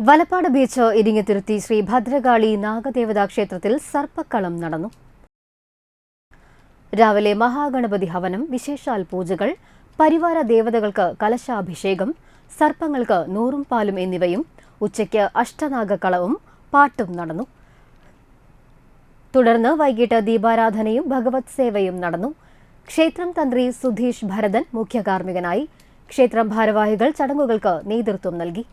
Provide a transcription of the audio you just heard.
Valappad beach Iringathuruthi Shri Bhadrakali നാഗദേവതാ ക്ഷേത്രത്തിൽ സർപ്പക്കളം നടന്നു. രാവിലെ മഹാഗണപതി ഹവനം, വിശേഷാൽ പൂജകൾ, പരിവാര ദേവതകൾക്ക് കലശാഭിഷേകം, സർപ്പങ്ങൾക്ക് നൂറും പാലും എന്നിവയും, ഉച്ചയ്ക്ക് അഷ്ടനാഗക്കളവും പാട്ടും നടന്നു. തുടർന്ന് വൈകിട്ട് ദീപാരാധനയും ഭഗവത് സേവയും നടന്നു. ക്ഷേത്രം തന്ത്രി സുധീഷ് ഭരതൻ മുഖ്യ കാർമ്മികനായി. ക്ഷേത്രം ഭാരവാഹികൾ ചടങ്ങുകൾക്ക് നേതൃത്വം നൽകി.